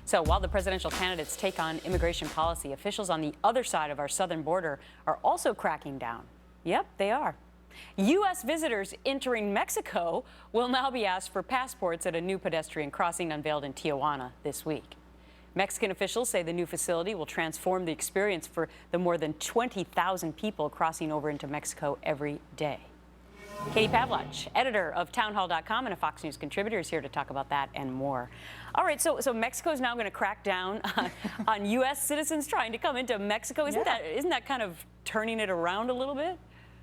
So while the presidential candidates take on immigration policy, officials on the other side of our southern border are also cracking down. Yep, they are. U.S. visitors entering Mexico will now be asked for passports at a new pedestrian crossing unveiled in Tijuana this week. Mexican officials say the new facility will transform the experience for the more than 20,000 people crossing over into Mexico every day. Katie Pavlich, editor of townhall.com and a Fox News contributor, is here to talk about that and more. All right, so Mexico is now going to crack down on U.S. citizens trying to come into Mexico. Isn't that kind of turning it around a little bit?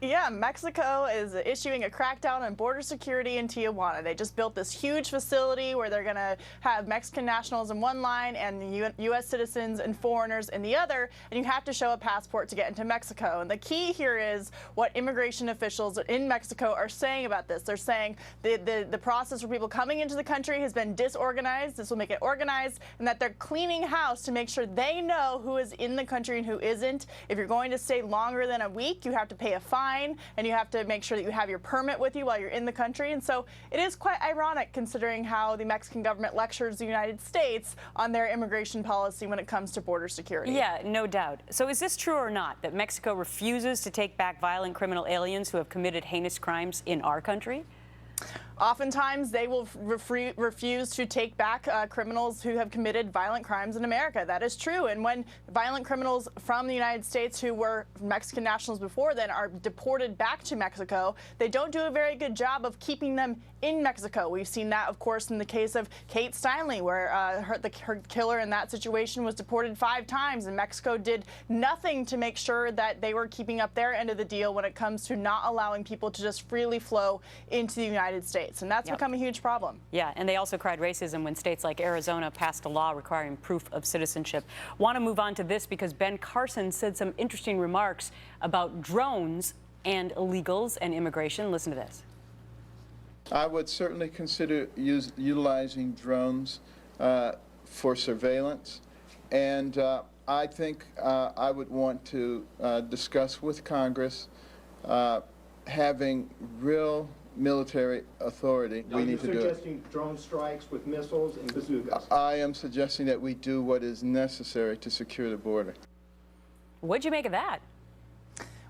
Yeah, Mexico is issuing a crackdown on border security in Tijuana. They just built this huge facility where they're going to have Mexican nationals in one line and U.S. citizens and foreigners in the other, and you have to show a passport to get into Mexico. And the key here is what immigration officials in Mexico are saying about this. They're saying the process for people coming into the country has been disorganized. This will make it organized, and that they're cleaning house to make sure they know who is in the country and who isn't. If you're going to stay longer than a week, you have to pay a fine, and you have to make sure that you have your permit with you while you're in the country. And so it is quite ironic considering how the Mexican government lectures the United States on their immigration policy when it comes to border security. Yeah, no doubt. So is this true or not, that Mexico refuses to take back violent criminal aliens who have committed heinous crimes in our country? Oftentimes, they will refuse to take back criminals who have committed violent crimes in America. That is true. And when violent criminals from the United States who were Mexican nationals before then are deported back to Mexico, they don't do a very good job of keeping them in Mexico. We've seen that, of course, in the case of Kate Steinle, where her killer in that situation was deported 5 times, and Mexico did nothing to make sure that they were keeping up their end of the deal when it comes to not allowing people to just freely flow into the United States. And that's become a huge problem. Yeah, and they also cried racism when states like Arizona passed a law requiring proof of citizenship. Want to move on to this because Ben Carson said some interesting remarks about drones and illegals and immigration. Listen to this. I would certainly consider utilizing drones for surveillance, and I think I would want to discuss with Congress having real military authority. We need to do it. Are you suggesting drone strikes with missiles and bazookas? I am suggesting that we do what is necessary to secure the border. What'd you make of that?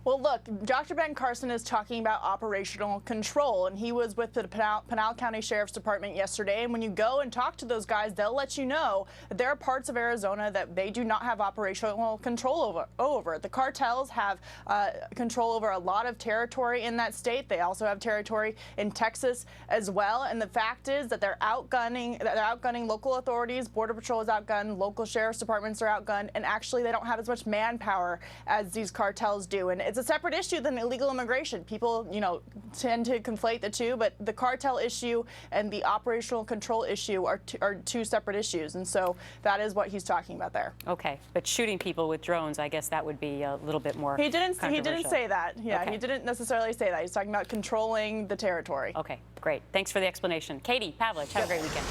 Well, look, Dr. Ben Carson is talking about operational control, and he was with the Pinal County Sheriff's Department yesterday, and when you go and talk to those guys, they'll let you know that there are parts of Arizona that they do not have operational control over. The cartels have control over a lot of territory in that state. They also have territory in Texas as well, and the fact is that they're outgunning local authorities. Border Patrol is outgunned, local sheriff's departments are outgunned, and actually they don't have as much manpower as these cartels do. And it's a separate issue than illegal immigration. People, tend to conflate the two, but the cartel issue and the operational control issue are two separate issues, and so that is what he's talking about there. Okay, but shooting people with drones, I guess that would be a little bit more controversial. He didn't say that. Yeah, okay. He didn't necessarily say that. He's talking about controlling the territory. Okay, great. Thanks for the explanation. Katie Pavlich, have a great weekend.